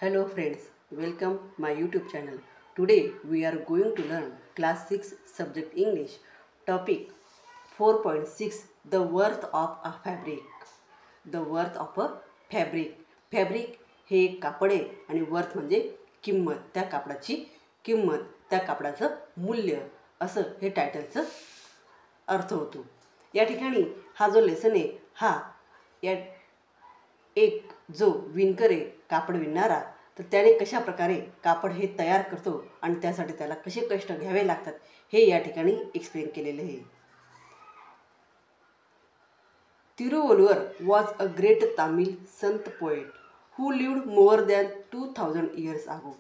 Hello friends, welcome my YouTube channel. Today we are going to learn class 6 subject English topic 4.6 the worth of a fabric. The worth of a fabric. Fabric हे एक कापड आहे आणि worth म्हणजे किंमत. त्या कापडाची किंमत, त्या कापडाचं मूल्य असं हे टायटलचं अर्थ होतो. या ठिकाणी हा जो लेसन आहे हा या एक जो विणकर आहे कापड विणणारा तर त्याने कशा प्रकारे कापड हे तयार करतो आणि त्यासाठी त्याला कसे कष्ट घ्यावे लागतात हे या ठिकाणी एक्सप्लेन केलेले आहे. Thiruvalluvar was a great Tamil संत poet who lived more than 2000 years ago.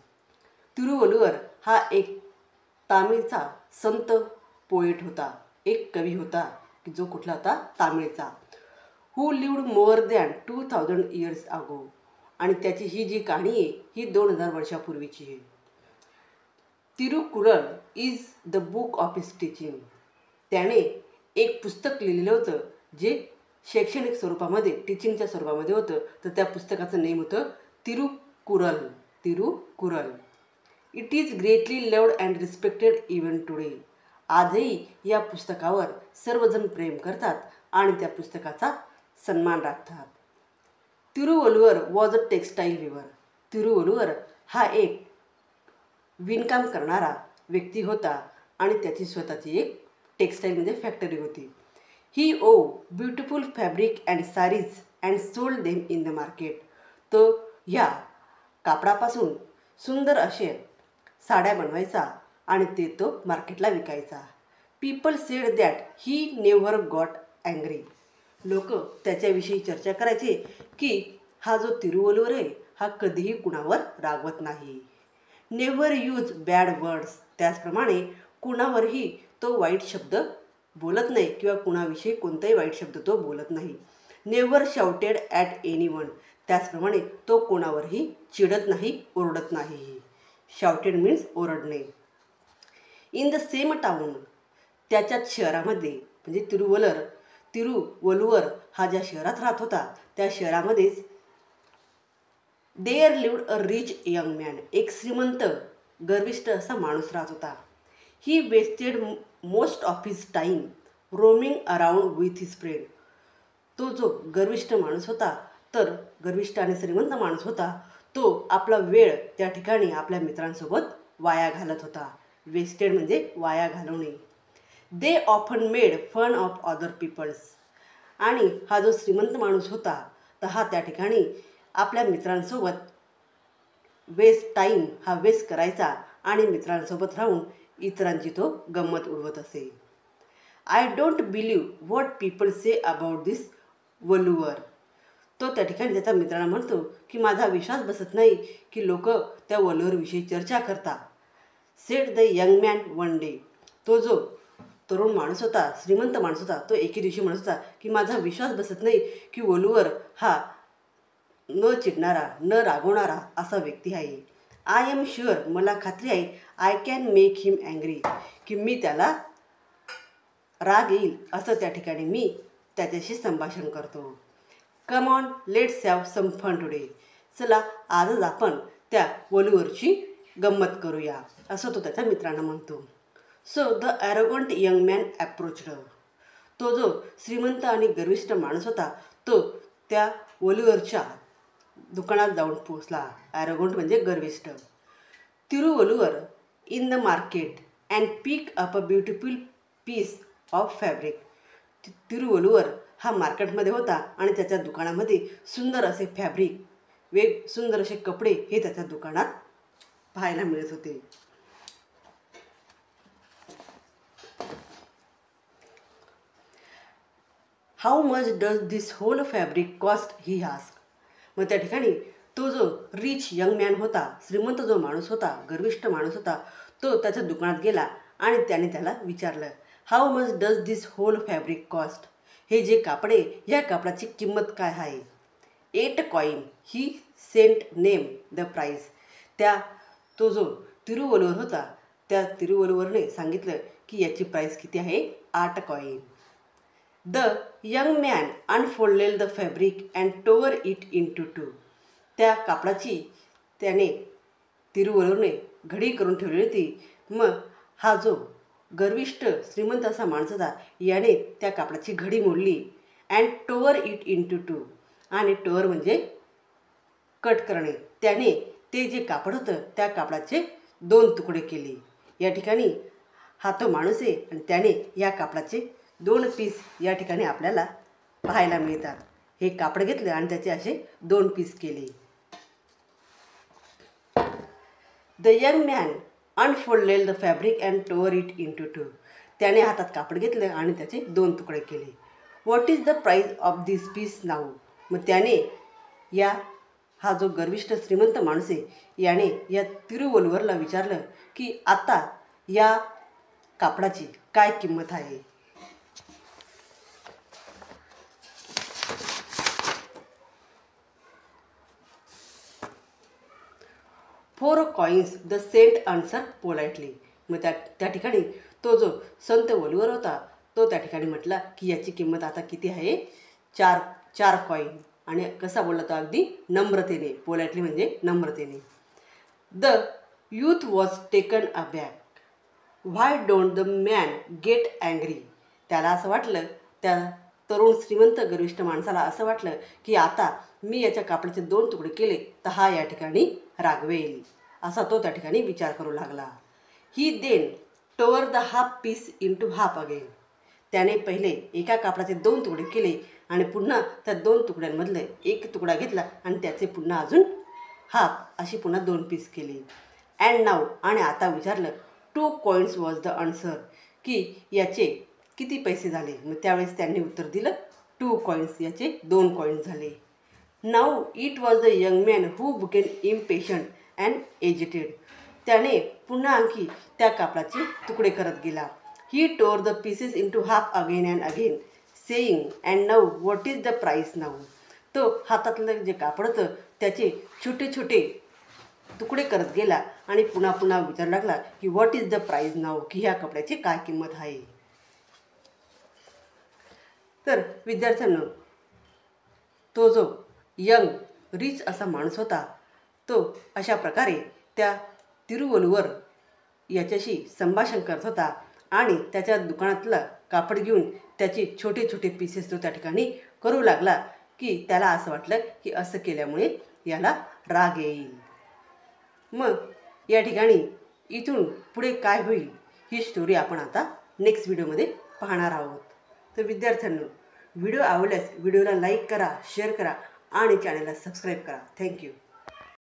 Thiruvalluvar हा एक तामिळचा संत पोएट होता, एक कवी होता की जो कुठला होता तामिळचा. Who lived more than 2000 years ago आणि त्याची ही जी कहाणी आहे ही 2000 वर्षापूर्वीची आहे. Thirukkural is the book of his teaching. त्याने एक पुस्तक लिहिलेलं होतं जे शैक्षणिक स्वरूपामध्ये टीचिंगच्या स्वरूपामध्ये होतं. तर त्या पुस्तकाचं नेम होतं Thirukkural. Thirukkural. It is greatly loved and respected even today. आजही या पुस्तकावर सर्वजण प्रेम करतात आणि त्या पुस्तकाचा सन्मान राखतात. तिरुवल्लुवर वॉज अ टेक्स्टाईल विवर. तिरुवल्लुवर हा एक विणकाम करणारा व्यक्ती होता आणि त्याची स्वतःची एक टेक्स्टाईल म्हणजे फॅक्टरी होती. He wove beautiful fabric and saris and sold them in the market. तो ह्या कापडापासून सुंदर असे साड्या बनवायचा आणि ते तो मार्केटला विकायचा. People sed that he never got angry. लोक त्याच्याविषयी चर्चा करायचे की हा जो तिरुवल्लुवर आहे हा कधीही कुणावर रागवत नाही. Never use bad words. त्याचप्रमाणे कुणावरही तो वाईट शब्द बोलत नाही किंवा कुणाविषयी कोणताही वाईट शब्द तो बोलत नाही. Never shouted at any one. त्याचप्रमाणे तो कोणावरही चिडत नाही, ओरडत नाही. शाउटेड मीन्स ओरडणे. In the same town. त्याच्याच शहरामध्ये म्हणजे तिरुवल्लुवर हा ज्या शहरात राहत होता त्या शहरामध्येच there lived a rich young man. एक श्रीमंत गर्विष्ठ असा माणूस राहत होता. He wasted most of his time roaming around with his friend. तो जो गर्विष्ठ माणूस होता तर गर्विष्ठ आणि श्रीमंत माणूस होता तो आपला वेळ त्या ठिकाणी आपल्या मित्रांसोबत वाया घालत होता. वेस्टेड म्हणजे वाया घालवणे. They often made fun of other peoples. आणि हा जो श्रीमंत माणूस होता तर हा त्या ठिकाणी आपल्या मित्रांसोबत टाईम हा वेस्ट करायचा आणि मित्रांसोबत राहून इतरांची तो गंमत उडवत असे. I don't believe what people say about this Valluvar. तो त्या ठिकाणी त्याच्या मित्रांना म्हणतो की माझा विश्वास बसत नाही की लोक त्या वल्लुवरविषयी चर्चा करतात. Sed the young man one day. तो जो तरुण माणूस होता, श्रीमंत माणूस होता, तो एके दिवशी म्हणत होता की माझा विश्वास बसत नाही की वल्लुवर हा न चिडणारा न रागवणारा असा व्यक्ती आहे. I am sure. मला खात्री आहे. I can make him angry. की मी त्याला राग येईल असं त्या ठिकाणी मी त्याच्याशी संभाषण करतो. Come on let's have some fun today. चला आजच आपण त्या वल्लुवरची गंमत करूया असं तो त्याच्या मित्रांना म्हणतो. So the arrogant young man approached. तो जो श्रीमंत आणि गर्विष्ठ माणूस होता तो त्या वल्लुवरच्या दुकानात जाऊन पोचला. ॲरोगंट म्हणजे गर्विष्ठ. Thiruvalluvar in the market and pick up a beautiful piece of fabric. Thiruvalluvar हा मार्केटमध्ये होता आणि त्याच्या दुकानामध्ये सुंदर असे फॅब्रिक सुंदर असे कपडे हे त्याच्या दुकानात पाहायला मिळत होते. How much does this whole fabric cost he ask. मग त्या ठिकाणी तो जो रिच यंग मॅन होता, श्रीमंत जो माणूस होता, गर्विष्ठ माणूस होता, तो त्याच्या दुकानात गेला आणि त्याने त्याला विचारलं how much does this whole fabric cost. हे जे कापडे ह्या कापडाची किंमत काय आहे. 8 coin. He sent name the price. तो जो तिरुवल्लुवर होता त्या तिरुवल्लुवरने सांगितलं की याची प्राईस किती आहे. 8 coin. The young man unfolded the fabric and tore it into 2. त्या त्याने तिरुवल्लूरने घडी करून ठेवली होती. मग हा जो गर्विष्ठ श्रीमंत असा माणूस होता, याने त्या कापडाची घडी मोडली and tore it into to. आणि टोअर म्हणजे कट करणे. त्याने ते जे कापड होतं त्या कापडाचे 2 तुकडे केले. या ठिकाणी हा तो माणूस आहे आणि त्याने या कापडाचे 2 पीस या ठिकाणी आपल्याला पाहायला मिळतात. हे कापड घेतलं आणि त्याचे असे 2 पीस केले. The young man unfolded the fabric and tore it into two. त्याने हातात कापड घेतलं आणि त्याचे 2 तुकडे केले. What is the price of this piece now. मग त्याने हा जो गर्विष्ठ श्रीमंत माणूस आहे याने या तिरुवल्लुवरला विचारलं की आता या कापडाची काय किंमत आहे. "4 coins," the sent answer politely. मग त्या ठिकाणी तो जो संत वल्लुवर होता तो त्या ठिकाणी म्हटला की याची किंमत आता किती आहे, 4 कॉईन. आणि कसा बोलला तो, अगदी नम्रतेने. पोलाइटली म्हणजे नम्रतेने. The youth was taken aback. Why don't the man get angry. त्याला असं वाटलं, त्या तरुण श्रीमंत गर्विष्ठ माणसाला असं वाटलं की आता मी याच्या कापडाचे 2 तुकडे केले तर हा या ठिकाणी रागवेल, असा तो त्या ठिकाणी विचार करू लागला. He then tore the half piece into half again. त्याने पहिले एका कापडाचे 2 तुकडे केले आणि पुन्हा त्या 2 तुकड्यांमधले एक तुकडा घेतला आणि त्याचे पुन्हा अजून हाफ अशी पुन्हा 2 पीस केले. अँड नाव, आणि आता विचारलं, 2 coins वॉज द आन्सर, की याचे किती पैसे झाले. मग त्यावेळेस त्यांनी उत्तर दिलं 2 coins, याचे 2 coins झाले. Now it was the young man who became impatient and agitated. त्याने पुन्हा आणखी त्या कापडाचे तुकडे करत गेला. He tore the pieces into half again and again saying and now what is the price now. तो हातातलं जे कापड होतं त्याचे छोटे छोटे तुकडे करत गेला आणि पुन्हा पुन्हा विचारू लागला की what is the price now, की ह्या कपड्याची काय किंमत आहे. तर विद्यार्थ्यांनो, तो जो यंग रिच असा माणूस होता तो अशा प्रकारे त्या तिरुवल्लुवर याच्याशी संभाषण करत होता आणि त्याच्या दुकानातलं कापड घेऊन त्याचे छोटे छोटे पीसेस तो त्या ठिकाणी करू लागला की त्याला असं वाटलं की असं केल्यामुळे याला राग येईल. मग या ठिकाणी इथून पुढे काय होईल ही स्टोरी आपण आता नेक्स्ट व्हिडिओमध्ये पाहणार आहोत. तर विद्यार्थ्यांनो, व्हिडिओ आवडल्यास व्हिडिओला लाईक करा, शेअर करा आणि चॅनलला सबस्क्राईब करा. थँक्यू.